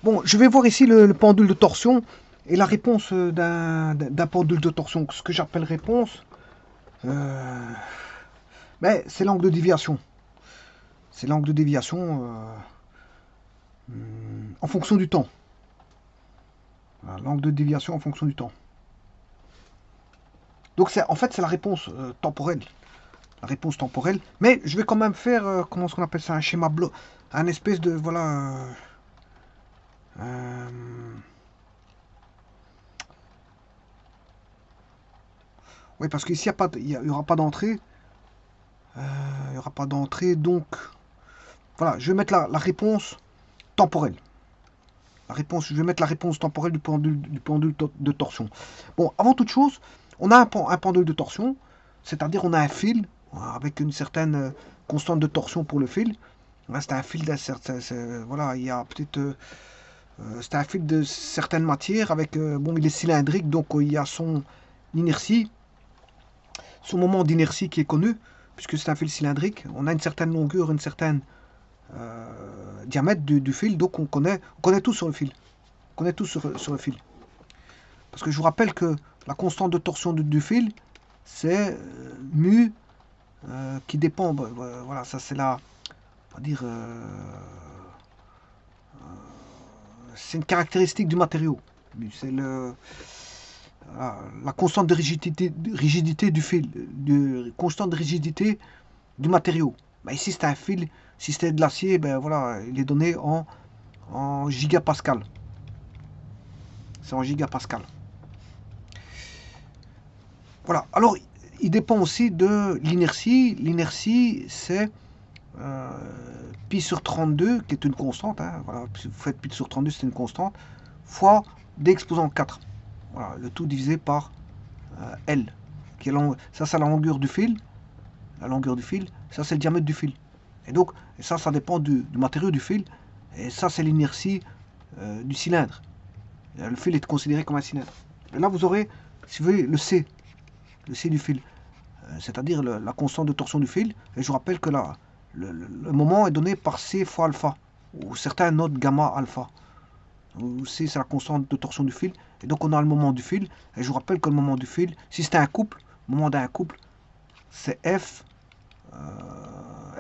Bon, je vais voir ici le pendule de torsion et la réponse d'un pendule de torsion. Ce que j'appelle réponse, mais c'est l'angle de déviation. C'est l'angle de déviation en fonction du temps. Voilà, l'angle de déviation en fonction du temps. Donc en fait c'est la réponse temporelle. La réponse temporelle. Mais je vais quand même faire, comment est-ce qu'on appelle ça, un schéma bloc. Un espèce de, voilà... oui, parce qu'ici, il n'y aura pas d'entrée. Il n'y aura pas d'entrée, donc... Voilà, je vais mettre la réponse temporelle. Je vais mettre la réponse temporelle du pendule de torsion. Bon, avant toute chose, on a un pendule de torsion, c'est-à-dire on a un fil avec une certaine constante de torsion pour le fil. C'est un fil d'un certain... Voilà, il y a peut-être... c'est un fil de certaines matières avec... bon, il est cylindrique, donc il y a son inertie, son moment d'inertie qui est connu, puisque c'est un fil cylindrique. On a une certaine longueur, une certaine diamètre du fil, donc on connaît tout sur le fil. On connaît tout sur le fil. Parce que je vous rappelle que la constante de torsion du fil, c'est mu qui dépend. Voilà, ça c'est la... On va dire... c'est une caractéristique du matériau. C'est la constante de rigidité du fil, constante de rigidité du matériau. Ben ici c'est un fil, si c'était de l'acier, ben voilà, il est donné en gigapascal. C'est en gigapascal. Voilà, alors il dépend aussi de l'inertie. L'inertie c'est pi sur 32, qui est une constante, hein, voilà, si vous faites pi sur 32, c'est une constante, fois d exposant 4. Voilà, le tout divisé par L. Qui est ça, c'est la longueur du fil. La longueur du fil, ça, c'est le diamètre du fil. Et donc, ça dépend du matériau du fil. Et ça, c'est l'inertie du cylindre. Et le fil est considéré comme un cylindre. Et là, vous aurez, si vous voulez, le C du fil. C'est-à-dire la constante de torsion du fil. Et je vous rappelle que là, le moment est donné par C fois alpha, ou certains notent gamma alpha. C, c'est la constante de torsion du fil. Et donc, on a le moment du fil. Et je vous rappelle que le moment du fil, si c'était un couple, le moment d'un couple, c'est F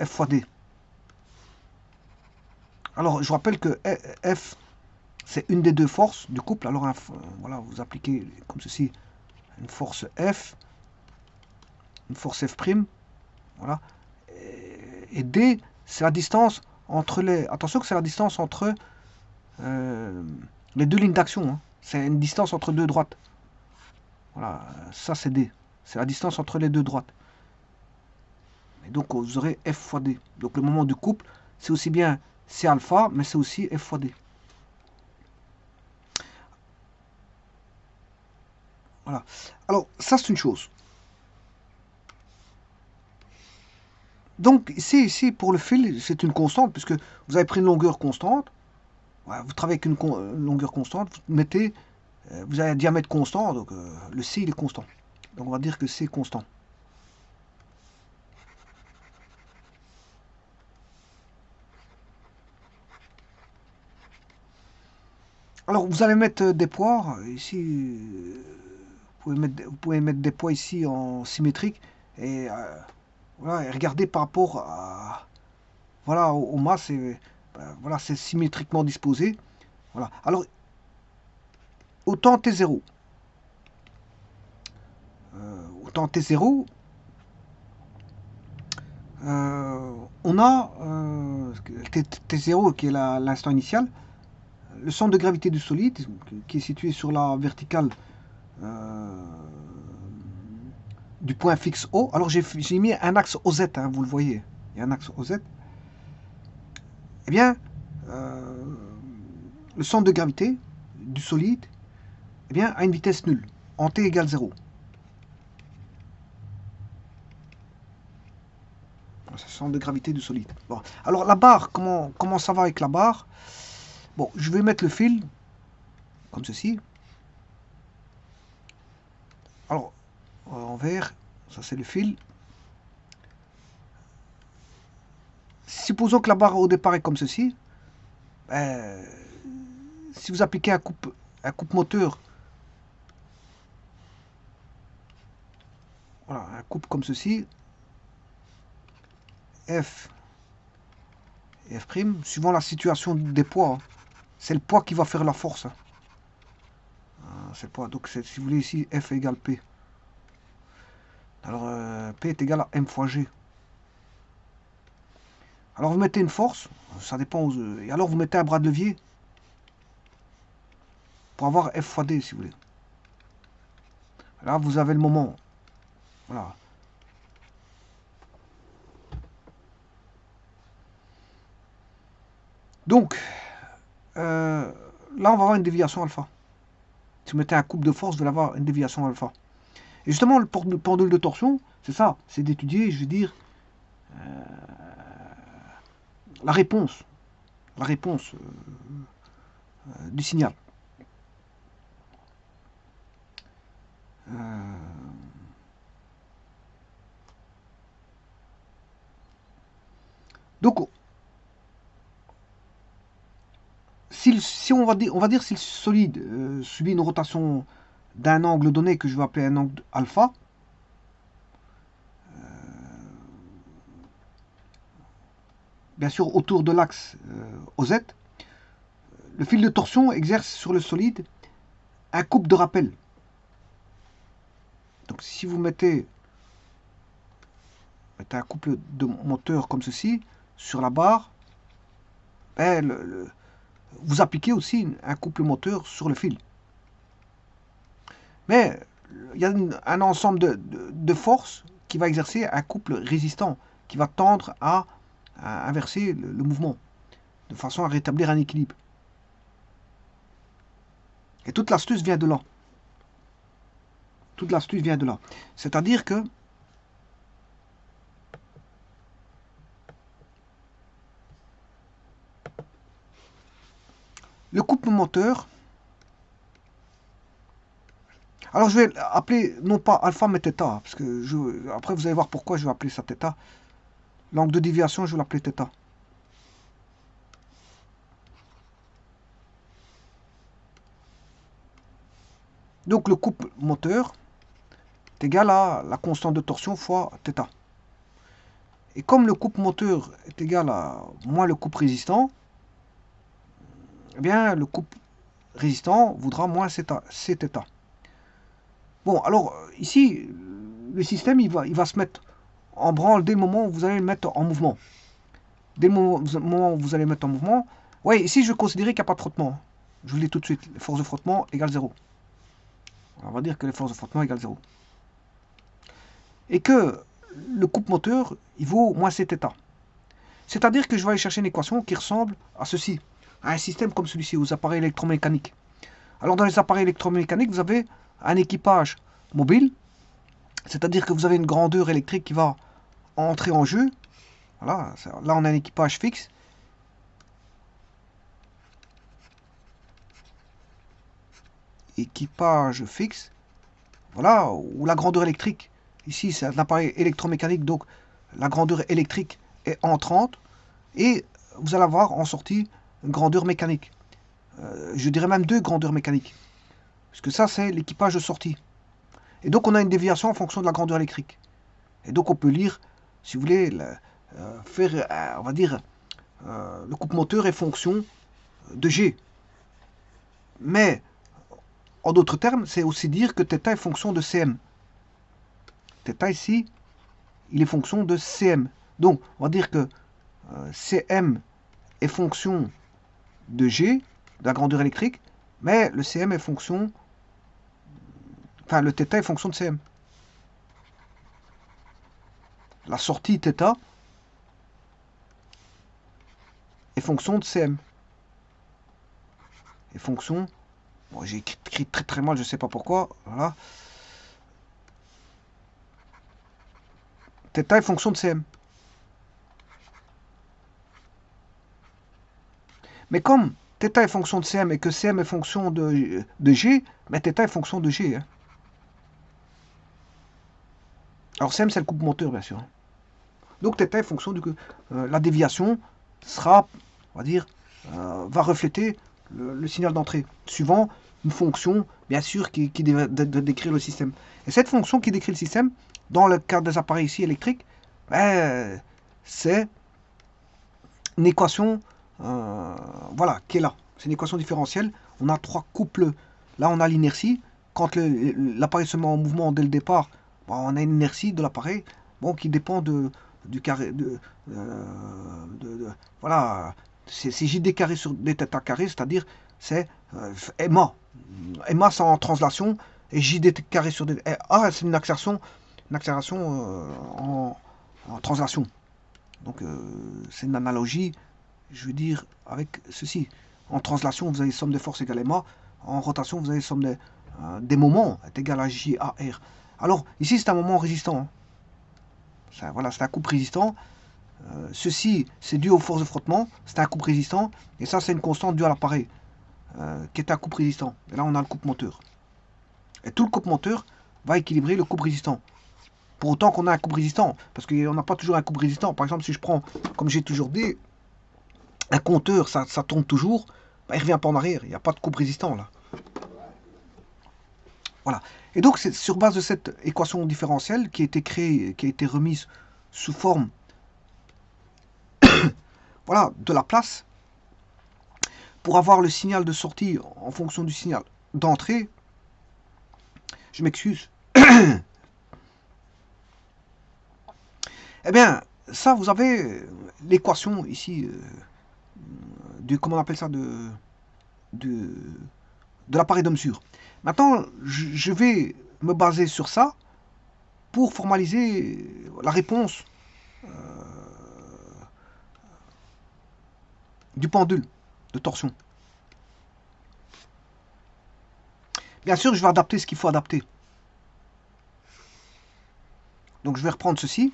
fois D. Alors, je vous rappelle que F, c'est une des deux forces du couple. Alors, voilà, vous appliquez comme ceci une force F, une force F'. Voilà. Et D, c'est la distance entre les... Attention que c'est la distance entre les deux lignes d'action. Hein. C'est une distance entre deux droites. Voilà, ça c'est D. C'est la distance entre les deux droites. Et donc vous aurez F fois D. Donc le moment du couple, c'est aussi bien C alpha, mais c'est aussi F fois D. Voilà. Alors, ça c'est une chose. Donc ici pour le fil, c'est une constante, puisque vous avez pris une longueur constante. Voilà, vous travaillez avec une longueur constante, vous mettez, vous avez un diamètre constant, donc le C il est constant. Donc on va dire que C est constant. Alors vous allez mettre des poids, ici, vous pouvez mettre des poids ici en symétrique, et, voilà, et regarder par rapport à, voilà, aux masses, et, voilà, c'est symétriquement disposé. Voilà. Alors, autant T0. Autant T0, on a T0 qui est l'instant initial, le centre de gravité du solide qui est situé sur la verticale du point fixe O. Alors j'ai mis un axe OZ, hein, vous le voyez, il y a un axe OZ. Eh bien, le centre de gravité du solide eh bien, a une vitesse nulle, en t égale 0. C'est le centre de gravité du solide. Bon. Alors la barre, comment ça va avec la barre? Bon, je vais mettre le fil, comme ceci. Alors, en vert, ça c'est le fil. Supposons que la barre au départ est comme ceci. si vous appliquez un coupe moteur, voilà, un coupe comme ceci, F et F', suivant la situation des poids, c'est le poids qui va faire la force. C'est le poids. Donc, si vous voulez ici, F égale P. Alors, P est égal à M fois G. Alors, vous mettez une force, ça dépend. Et alors, vous mettez un bras de levier pour avoir F fois D, si vous voulez. Là, vous avez le moment. Voilà. Donc, là, on va avoir une déviation alpha. Si vous mettez un couple de force, vous allez avoir une déviation alpha. Et justement, le pendule de torsion, c'est ça. C'est d'étudier, je veux dire, la réponse. La réponse du signal. Donc, si on va dire si le solide subit une rotation d'un angle donné que je vais appeler un angle alpha, bien sûr autour de l'axe OZ, le fil de torsion exerce sur le solide un couple de rappel. Donc si vous mettez un couple de moteur comme ceci sur la barre, vous appliquez aussi un couple moteur sur le fil. Mais il y a un ensemble de forces qui va exercer un couple résistant, qui va tendre à inverser le mouvement, de façon à rétablir un équilibre. Et toute l'astuce vient de là. Toute l'astuce vient de là. C'est-à-dire que le couple moteur, alors je vais appeler non pas alpha mais θ, parce que après vous allez voir pourquoi je vais appeler ça θ. L'angle de déviation, je vais l'appeler θ. Donc le couple moteur est égal à la constante de torsion fois θ. Et comme le couple moteur est égal à moins le couple résistant, eh bien le couple résistant voudra moins Cθ. Bon, alors ici, le système il va se mettre en branle dès le moment où vous allez le mettre en mouvement. Dès le moment où vous allez le mettre en mouvement, oui, ici je vais considérer qu'il n'y a pas de frottement. Je vous le dis tout de suite, les forces de frottement égale 0. On va dire que les forces de frottement égale 0. Et que le couple moteur, il vaut moins Cθ. C'est-à-dire que je vais aller chercher une équation qui ressemble à ceci, à un système comme celui-ci, aux appareils électromécaniques. Alors dans les appareils électromécaniques, vous avez un équipage mobile, c'est-à-dire que vous avez une grandeur électrique qui va entrer en jeu. Voilà, là on a un équipage fixe. Équipage fixe. Voilà, ou la grandeur électrique. Ici c'est un appareil électromécanique, donc la grandeur électrique est entrante. Et vous allez avoir en sortie une grandeur mécanique. Je dirais même deux grandeurs mécaniques. Parce que ça c'est l'équipage de sortie. Et donc on a une déviation en fonction de la grandeur électrique. Et donc on peut lire, si vous voulez, on va dire, le couple moteur est fonction de G. Mais, en d'autres termes, c'est aussi dire que θ est fonction de Cm. θ ici, il est fonction de Cm. Donc, on va dire que Cm est fonction de G, de la grandeur électrique, mais le Cm est fonction... Enfin, le θ est fonction de Cm. La sortie θ est fonction de Cm. Et fonction... Bon, j'ai écrit très très mal, je ne sais pas pourquoi. Voilà. θ est fonction de Cm. Mais comme θ est fonction de Cm et que Cm est fonction de G, mais θ est fonction de G. Hein. Alors Cm c'est le couple moteur bien sûr. Donc θ est fonction de la déviation sera, on va dire, va refléter le signal d'entrée, suivant une fonction, bien sûr, qui de décrire le système. Et cette fonction qui décrit le système, dans le cas des appareils ici électriques, ben, c'est une équation voilà, qui est là. C'est une équation différentielle. On a trois couples. Là, on a l'inertie. Quand l'appareil se met en mouvement dès le départ, ben, on a une inertie de l'appareil bon, qui dépend du carré. Voilà, c'est JD carré sur dθ carré, c'est-à-dire c'est MA. MA c'est en translation et JD carré sur dθ. A c'est une accélération en translation. Donc c'est une analogie, je veux dire, avec ceci. En translation, vous avez somme des forces égale MA. En rotation, vous avez somme des moments est égal à JAR. Alors, ici, c'est un moment résistant. Ça, voilà, c'est un couple résistant. Ceci, c'est dû aux forces de frottement. C'est un couple résistant. Et ça, c'est une constante due à l'appareil, qui est un couple résistant. Et là, on a le couple moteur. Et tout le couple moteur va équilibrer le couple résistant. Pour autant qu'on a un couple résistant. Parce qu'on n'a pas toujours un couple résistant. Par exemple, si je prends, comme j'ai toujours dit, un compteur, ça tourne toujours. Bah, il ne revient pas en arrière. Il n'y a pas de couple résistant là. Voilà. Et donc, c'est sur base de cette équation différentielle qui a été créée, qui a été remise sous forme voilà, de la place, pour avoir le signal de sortie en fonction du signal d'entrée, je m'excuse. Eh bien, ça, vous avez l'équation ici du, comment on appelle ça, de l'appareil de mesure. Maintenant, je vais me baser sur ça pour formaliser la réponse du pendule de torsion. Bien sûr, je vais adapter ce qu'il faut adapter. Donc, je vais reprendre ceci.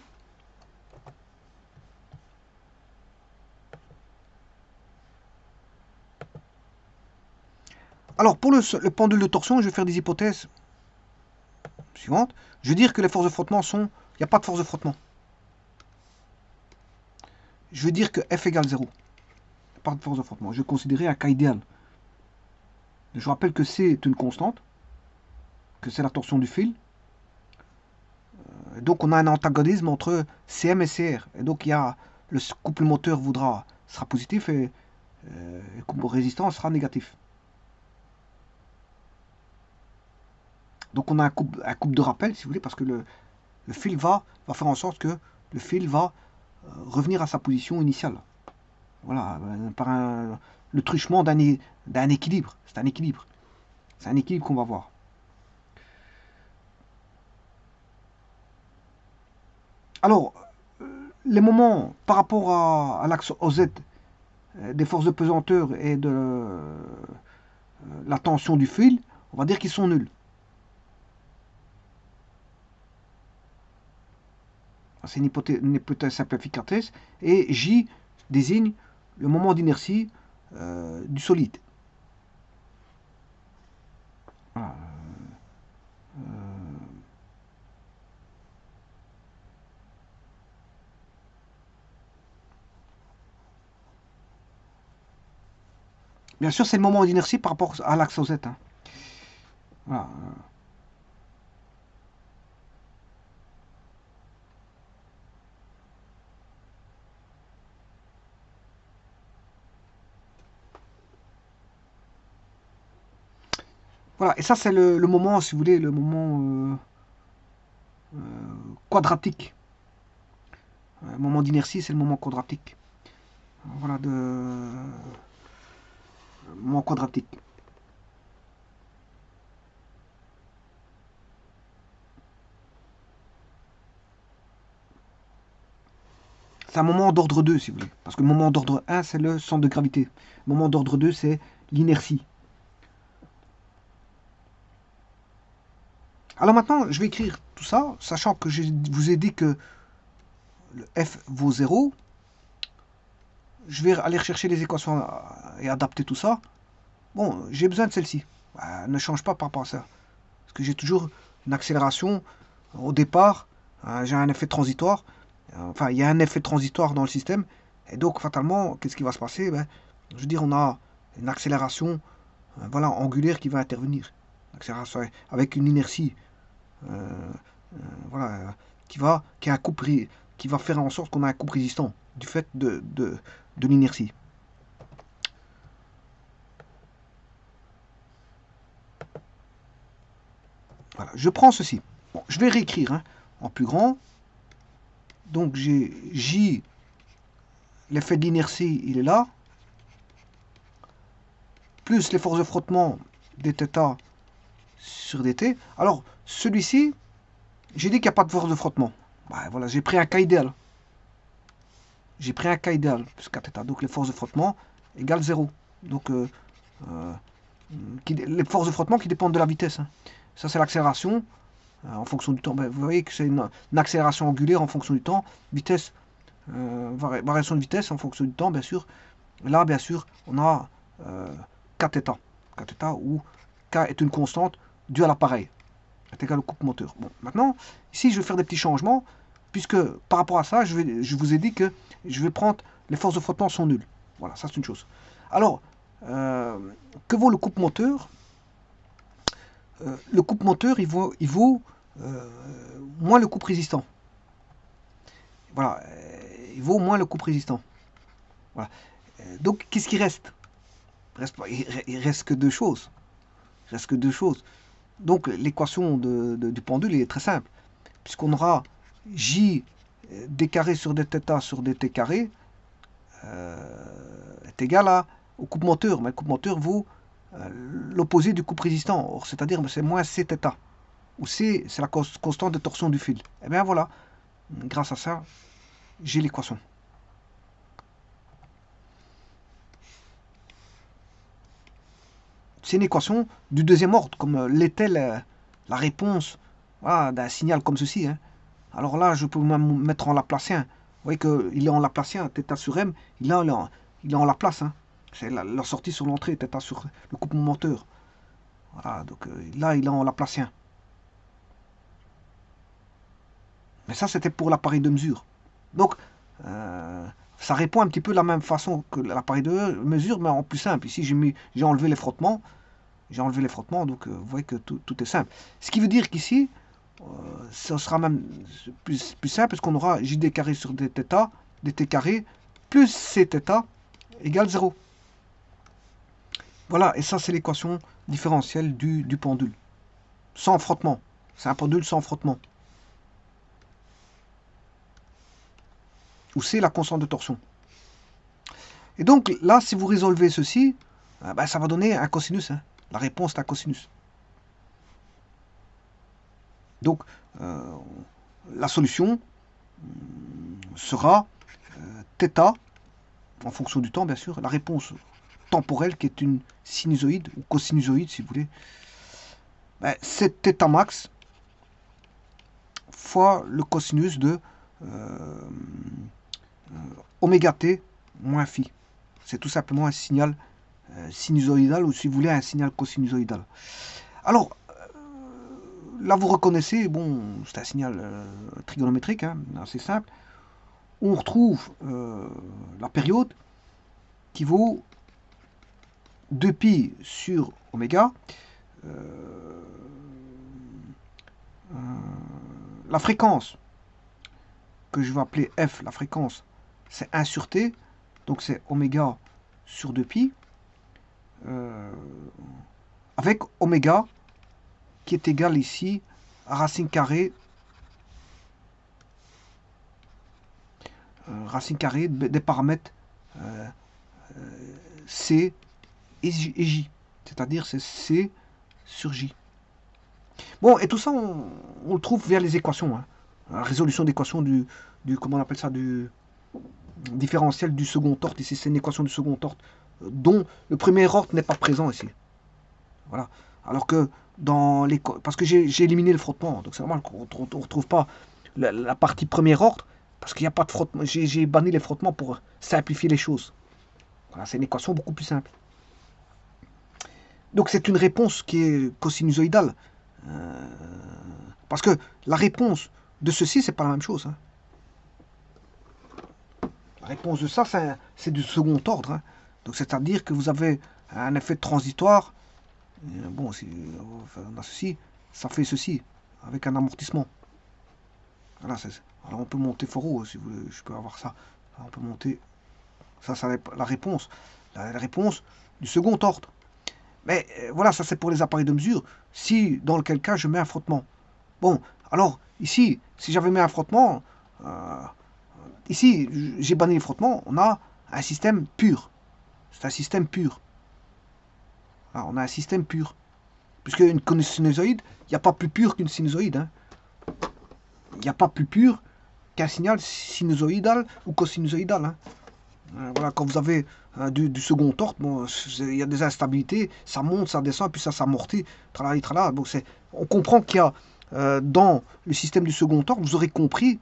Alors, pour le pendule de torsion, je vais faire des hypothèses suivantes. Je vais dire que les forces de frottement sont... Il n'y a pas de force de frottement. Je vais dire que F égale 0. Pas de force de frottement. Je vais considérer un cas idéal. Je rappelle que C est une constante, que c'est la torsion du fil. Donc on a un antagonisme entre CM et CR. Et donc il y a le couple moteur sera positif et le couple résistant sera négatif. Donc on a un couple de rappel, si vous voulez, parce que le fil va faire en sorte que le fil va revenir à sa position initiale. Voilà, par le truchement d'un équilibre. C'est un équilibre. C'est un équilibre qu'on va voir. Alors, les moments par rapport à l'axe OZ des forces de pesanteur et de la tension du fil, on va dire qu'ils sont nuls. C'est une hypothèse simplificatrice. Et J désigne le moment d'inertie du solide. Voilà. Bien sûr, c'est le moment d'inertie par rapport à l'axe OZ. Hein. Voilà. Voilà, et ça c'est le moment, si vous voulez, le moment quadratique. Le moment d'inertie, c'est le moment quadratique. Voilà, moment quadratique. C'est un moment d'ordre 2, si vous voulez. Parce que le moment d'ordre 1, c'est le centre de gravité. Le moment d'ordre 2, c'est l'inertie. Alors maintenant, je vais écrire tout ça, sachant que je vous ai dit que le F vaut 0. Je vais aller rechercher les équations et adapter tout ça. Bon, j'ai besoin de celle-ci. Bah, ne change pas par rapport à ça. Parce que j'ai toujours une accélération au départ. J'ai un effet transitoire. Enfin, il y a un effet transitoire dans le système. Et donc, fatalement, qu'est-ce qui va se passer? Ben, je veux dire, on a une accélération voilà, angulaire qui va intervenir. Accélération avec une inertie voilà, qui a un couple, qui va faire en sorte qu'on a un couple résistant du fait de l'inertie. Voilà, je prends ceci. Bon, je vais réécrire hein, en plus grand. Donc j'ai J, l'effet de l'inertie, il est là. Plus les forces de frottement dθ sur dt. Alors, celui-ci, j'ai dit qu'il n'y a pas de force de frottement. Bah, voilà, j'ai pris un cas idéal. J'ai pris un cas idéal, plus kθ. Donc les forces de frottement égale 0. Donc les forces de frottement qui dépendent de la vitesse. Hein. Ça, c'est l'accélération en fonction du temps. Ben, vous voyez que c'est une accélération angulaire en fonction du temps. Vitesse, variation de vitesse en fonction du temps, bien sûr. Là, bien sûr, on a kθ. Kθ où k est une constante due à l'appareil. Est égal au couple moteur. Bon, maintenant, ici, je vais faire des petits changements, puisque par rapport à ça, je vous ai dit que je vais prendre les forces de frottement sont nulles. Voilà, ça c'est une chose. Alors, que vaut le couple moteur? Le couple moteur, il vaut moins le couple résistant. Voilà, il vaut moins le couple résistant. Voilà. Donc, qu'est-ce qui reste? Il reste que deux choses. Il reste que deux choses. Donc, l'équation du pendule est très simple, puisqu'on aura J d carré sur dθ sur dt carré est égal au couple moteur. Mais le couple moteur vaut l'opposé du couple résistant. C'est-à-dire c'est moins cθ. Où C, c'est la constante de torsion du fil. Et bien voilà, grâce à ça, j'ai l'équation. C'est une équation du deuxième ordre, comme l'était la réponse voilà, d'un signal comme ceci. Hein. Alors là, je peux même mettre en laplacien. Vous voyez qu'il est en laplacien, θ sur m, il est en Laplace. Hein. C'est la sortie sur l'entrée, θ sur le couple moteur. Voilà, donc là, il est en laplacien. Mais ça, c'était pour l'appareil de mesure. Donc, ça répond un petit peu de la même façon que l'appareil de mesure, mais en plus simple. Ici, j'ai enlevé les frottements. J'ai enlevé les frottements, donc vous voyez que tout est simple. Ce qui veut dire qu'ici, ce sera même plus simple, parce qu'on aura jd carré sur dθ, dt carré, plus cθ égale 0. Voilà, et ça, c'est l'équation différentielle du pendule. Sans frottement. C'est un pendule sans frottement. Où c'est la constante de torsion. Et donc, là, si vous résolvez ceci, ben, ça va donner un cosinus. Hein. La réponse est un cosinus. Donc, la solution sera θ, en fonction du temps, bien sûr, la réponse temporelle qui est une sinusoïde, ou cosinusoïde, si vous voulez, ben, c'est θ max fois le cosinus de oméga t moins phi. C'est tout simplement un signal sinusoïdal, ou si vous voulez, un signal cosinusoïdal. Alors, là, vous reconnaissez, bon, c'est un signal trigonométrique, hein, assez simple. On retrouve la période qui vaut 2π sur oméga. La fréquence, que je vais appeler f, la fréquence, c'est 1 sur t, donc c'est oméga sur 2π, avec oméga qui est égal ici à racine carrée des paramètres C et J, c'est-à-dire c'est C sur J. Bon, et tout ça, on le trouve vers les équations, hein. La résolution d'équation du, comment on appelle ça, du différentiel du second ordre. Ici, c'est une équation du second ordre, dont le premier ordre n'est pas présent ici. Voilà. Alors que dans les... Parce que j'ai éliminé le frottement, donc c'est normal qu'on ne retrouve pas la partie premier ordre, parce qu'il n'y a pas de frottement. J'ai banni les frottements pour simplifier les choses. Voilà, c'est une équation beaucoup plus simple. Donc c'est une réponse qui est cosinusoïdale. Parce que la réponse de ceci, c'est pas la même chose. Hein. La réponse de ça, c'est du second ordre. Hein. Donc c'est-à-dire que vous avez un effet transitoire. Bon, si on a ceci, ça fait ceci, avec un amortissement. Voilà, alors on peut monter fort haut, si vous voulez, je peux avoir ça. Alors on peut monter, ça la réponse. La réponse du second ordre. Mais voilà, ça c'est pour les appareils de mesure. Si, dans lequel cas, je mets un frottement. Bon, alors, ici, si j'avais mis un frottement, ici, j'ai banni les frottements, on a un système pur. C'est un système pur. Alors, on a un système pur. Puisque une sinusoïde, il n'y a pas plus pur qu'une sinusoïde. Hein. Il n'y a pas plus pur qu'un signal sinusoïdal ou cosinusoïdal. Hein. Voilà, quand vous avez du second ordre, bon, il y a des instabilités, ça monte, ça descend, et puis ça s'amortit, tralala, tralala. Bon, on comprend qu'il y a dans le système du second ordre, vous aurez compris,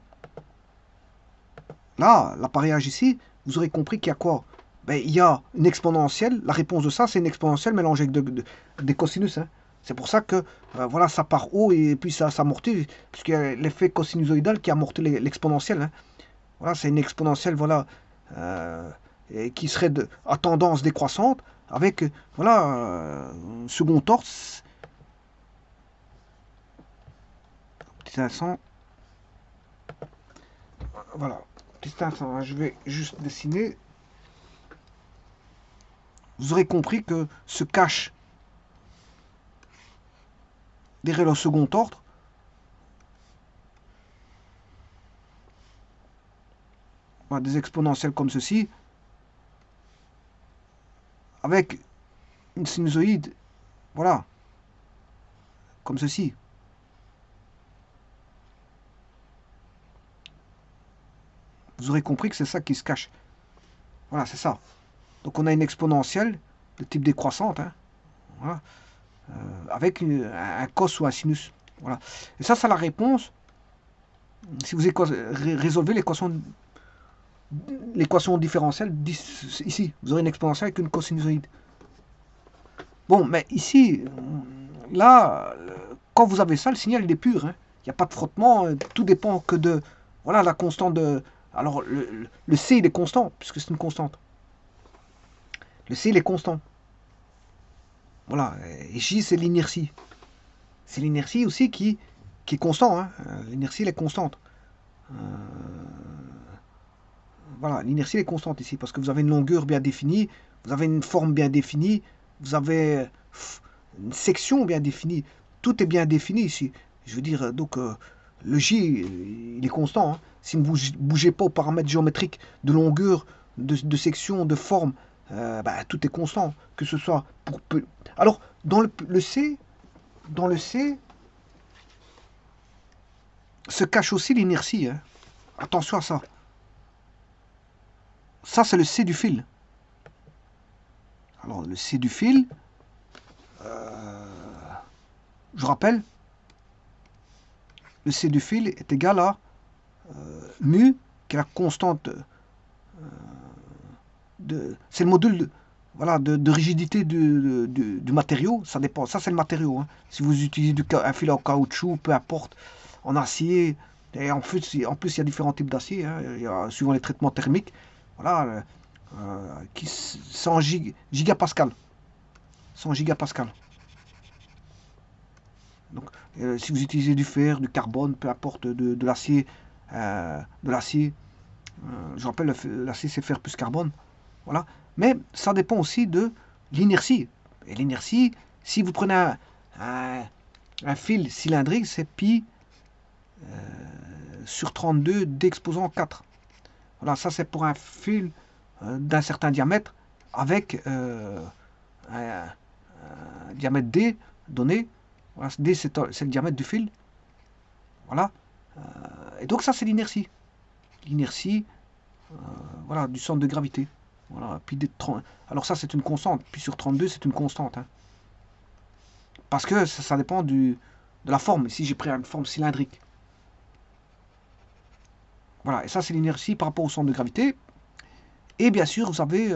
là, l'appareillage ici, vous aurez compris qu'il y a quoi? Ben, il y a une exponentielle, la réponse de ça, c'est une exponentielle mélangée avec des cosinus. Hein. C'est pour ça que voilà, ça part haut et puis ça s'amortit, puisqu'il y a l'effet cosinusoïdal qui amortit l'exponentielle. Hein. Voilà, c'est une exponentielle, voilà, et qui serait à tendance décroissante, avec, voilà, second ordre. Petit instant. Voilà, petit instant, hein, je vais juste dessiner. Vous aurez compris que se cache derrière le second ordre voilà, des exponentielles comme ceci, avec une sinusoïde, voilà, comme ceci. Vous aurez compris que c'est ça qui se cache. Voilà, c'est ça. Donc on a une exponentielle de type décroissante, hein, voilà, avec un cos ou un sinus. Voilà. Et ça, c'est la réponse. Si vous résolvez l'équation différentielle ici, vous aurez une exponentielle avec une cosinusoïde. Bon, mais ici, là, quand vous avez ça, le signal il est pur. Hein. Il n'y a pas de frottement, tout dépend que de voilà la constante de. Alors le C il est constant, puisque c'est une constante. Le C il est constant. Voilà, et J c'est l'inertie. C'est l'inertie aussi qui est constant. Hein. L'inertie elle est constante. Voilà, l'inertie est constante ici, parce que vous avez une longueur bien définie, vous avez une forme bien définie, vous avez une section bien définie. Tout est bien défini ici. Je veux dire, donc, le J, il est constant. Hein. Si vous ne bougez pas aux paramètres géométriques de longueur, de section, de forme, bah, tout est constant. Que ce soit pour peu. Alors, dans le C, se cache aussi l'inertie. Hein. Attention à ça. Ça, c'est le C du fil. Alors, le C du fil, je rappelle, le C du fil est égal à mu, qui est la constante c'est le module voilà, de rigidité du matériau. Ça dépend. Ça, c'est le matériau. Hein. Si vous utilisez un fil en caoutchouc, peu importe, en acier, et en plus, il y a différents types d'acier, hein, suivant les traitements thermiques. Voilà, 100 gigapascal. 100 gigapascal. Donc, si vous utilisez du fer, du carbone, peu importe, de l'acier, je rappelle, l'acier c'est fer plus carbone, voilà. Mais ça dépend aussi de l'inertie. Et l'inertie, si vous prenez un fil cylindrique, c'est pi sur 32 d'exposant 4. Voilà, ça c'est pour un fil d'un certain diamètre avec un diamètre D donné. Voilà, D c'est le diamètre du fil. Voilà. Et donc ça c'est l'inertie. L'inertie voilà, du centre de gravité. Voilà, puis alors ça c'est une constante. Puis sur 32 c'est une constante. Hein. Parce que ça dépend de la forme. Ici j'ai pris une forme cylindrique. Voilà, et ça c'est l'inertie par rapport au centre de gravité. Et bien sûr, vous avez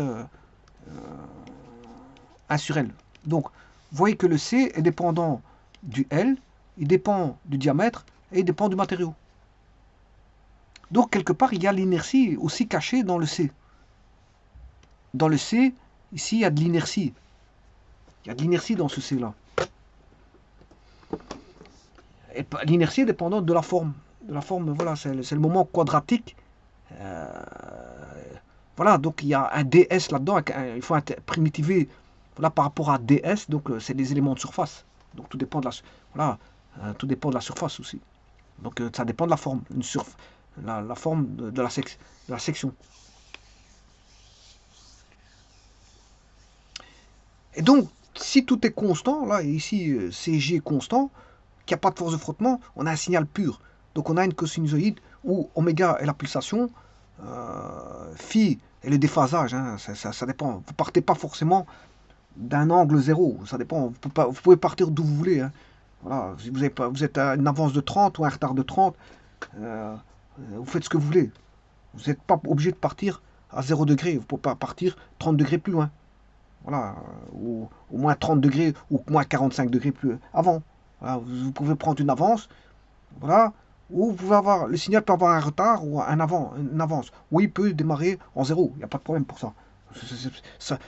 1 sur L. Donc, vous voyez que le C est dépendant du L, il dépend du diamètre et il dépend du matériau. Donc, quelque part, il y a l'inertie aussi cachée dans le C. Dans le C, ici, il y a de l'inertie. Il y a de l'inertie dans ce C-là. Et l'inertie est dépendante de la forme. De la forme, voilà, c'est le moment quadratique. Euh, voilà, donc il y a un ds là-dedans. Il faut primitiver voilà, par rapport à ds. Donc c'est des éléments de surface. Donc tout dépend de la, voilà, tout dépend de la surface aussi. Donc ça dépend de la forme. La forme de la section. Et donc, si tout est constant, là, ici, CG est constant, qu'il n'y a pas de force de frottement, on a un signal pur. Donc on a une cosinusoïde où oméga est la pulsation, phi est le déphasage, hein, ça dépend. Vous ne partez pas forcément d'un angle zéro, ça dépend. Vous pouvez partir d'où vous voulez. Hein. Voilà, si vous êtes à une avance de 30 ou un retard de 30, euh, vous faites ce que vous voulez. Vous n'êtes pas obligé de partir à 0 degré, vous ne pouvez pas partir 30 degrés plus loin. Voilà, ou au moins 30 degrés ou moins 45 degrés plus avant. Voilà, vous pouvez prendre une avance, voilà, ou vous pouvez avoir, le signal peut avoir un retard ou une avance. Oui, il peut démarrer en zéro, il n'y a pas de problème pour ça.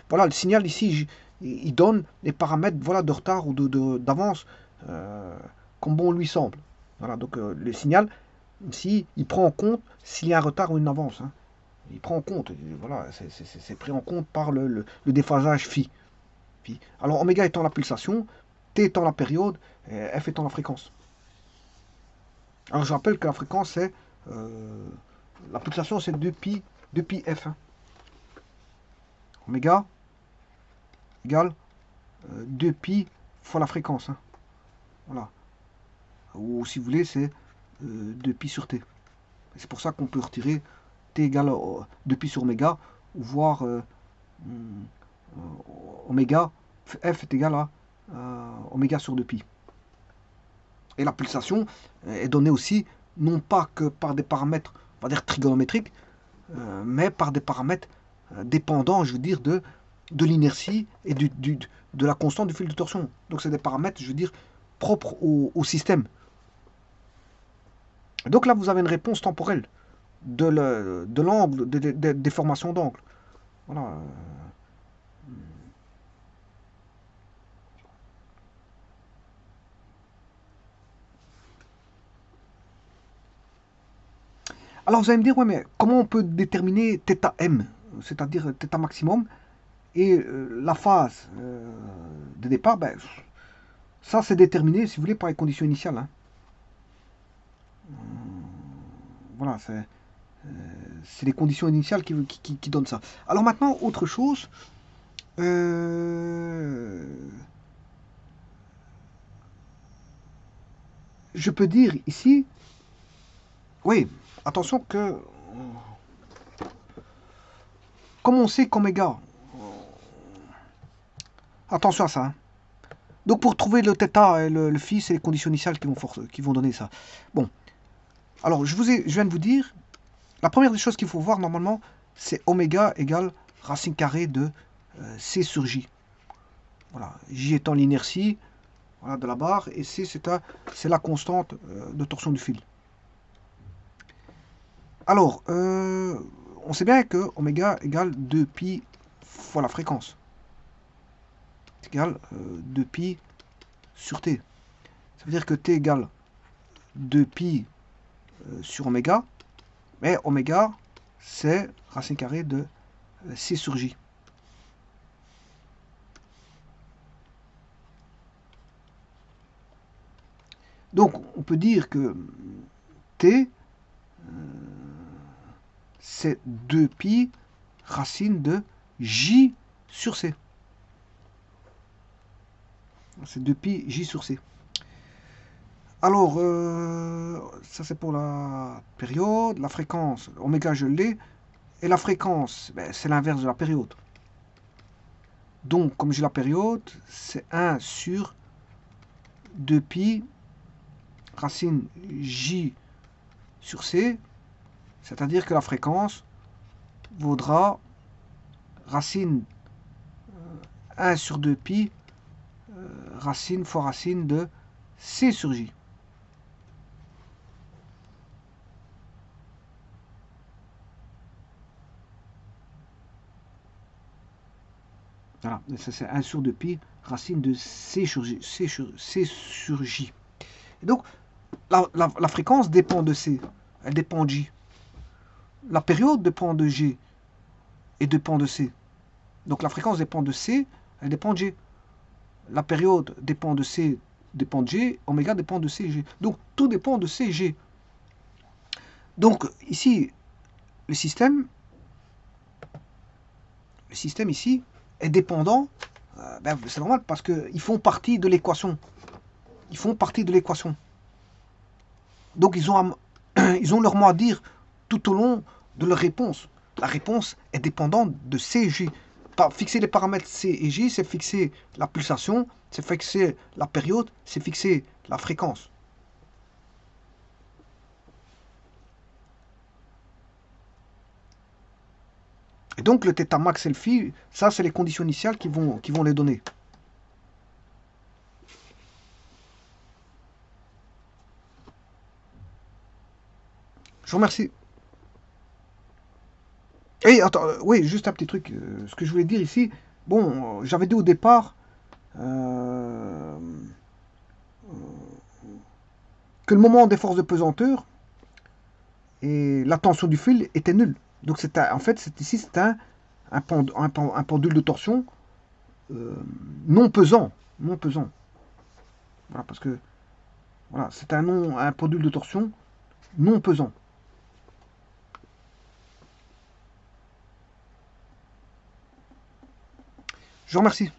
Voilà, le signal ici, il donne les paramètres voilà, de retard ou d'avance comme bon lui semble. Voilà, donc le signal, ici, il prend en compte s'il y a un retard ou une avance. Hein. Il prend en compte, voilà, c'est pris en compte par le déphasage phi. Alors oméga étant la pulsation, t étant la période, et f étant la fréquence. Alors je rappelle que la fréquence c'est la pulsation c'est 2pi f. Hein. Oméga égale 2pi fois la fréquence. Hein. Voilà. Ou si vous voulez c'est 2pi sur t. C'est pour ça qu'on peut retirer t égale 2pi sur oméga, ou voir oméga, f est égal à oméga sur 2pi. Et la pulsation est donnée aussi, non pas que par des paramètres, on va dire trigonométriques, mais par des paramètres dépendants, je veux dire, de l'inertie et de la constante du fil de torsion. Donc c'est des paramètres, je veux dire, propres au système. Donc là, vous avez une réponse temporelle de l'angle, des formations d'angle. Voilà. Alors vous allez me dire, ouais, mais comment on peut déterminer θm, c'est-à-dire θ maximum, et la phase de départ, ben, ça c'est déterminé, si vous voulez, par les conditions initiales. Hein. Voilà, c'est les conditions initiales qui donnent ça. Alors maintenant, autre chose. Je peux dire ici, oui, attention que, comme on sait qu'oméga, attention à ça. Hein. Donc pour trouver le θ et le phi, c'est les conditions initiales qui vont donner ça. Bon, alors je viens de vous dire, la première des choses qu'il faut voir normalement, c'est oméga égale racine carrée de C sur J. Voilà, J étant l'inertie voilà, de la barre, et C c'est la constante de torsion du fil. Alors, on sait bien que oméga égale 2pi fois la fréquence. C'est égal 2pi sur t. Ça veut dire que t égale 2pi sur oméga, mais oméga, c'est racine carrée de C sur J. Donc, on peut dire que t, c'est 2pi racine de J sur C. C'est 2pi J sur C. Alors, ça c'est pour la période. La fréquence, oméga je l'ai. Et la fréquence, ben, c'est l'inverse de la période. Donc, comme j'ai la période, c'est 1 sur 2pi racine J sur C. C'est-à-dire que la fréquence vaudra racine 1 sur 2pi racine fois racine de C sur J. Voilà, c'est 1 sur 2π, racine de C sur J. Et donc, la fréquence dépend de C, elle dépend de J. La période dépend de G et dépend de C. Donc la fréquence dépend de C, elle dépend de G. La période dépend de C, dépend de G, oméga dépend de C et G. Donc tout dépend de C et G. Donc ici, le système ici est dépendant, ben, c'est normal parce qu'ils font partie de l'équation. Ils font partie de l'équation. Donc ils ont leur mot à dire tout au long de leur réponse. La réponse est dépendante de C et J. Fixer les paramètres C et J, c'est fixer la pulsation, c'est fixer la période, c'est fixer la fréquence. Et donc le θ max et le phi, ça c'est les conditions initiales qui vont les donner. Je vous remercie. Et attends, oui, juste un petit truc. Ce que je voulais dire ici, bon, j'avais dit au départ que le moment des forces de pesanteur et la tension du fil était nulle. Donc en fait, ici, c'est un pendule de torsion non pesant. Non pesant. Voilà, parce que voilà, c'est un pendule de torsion non pesant. Je vous remercie.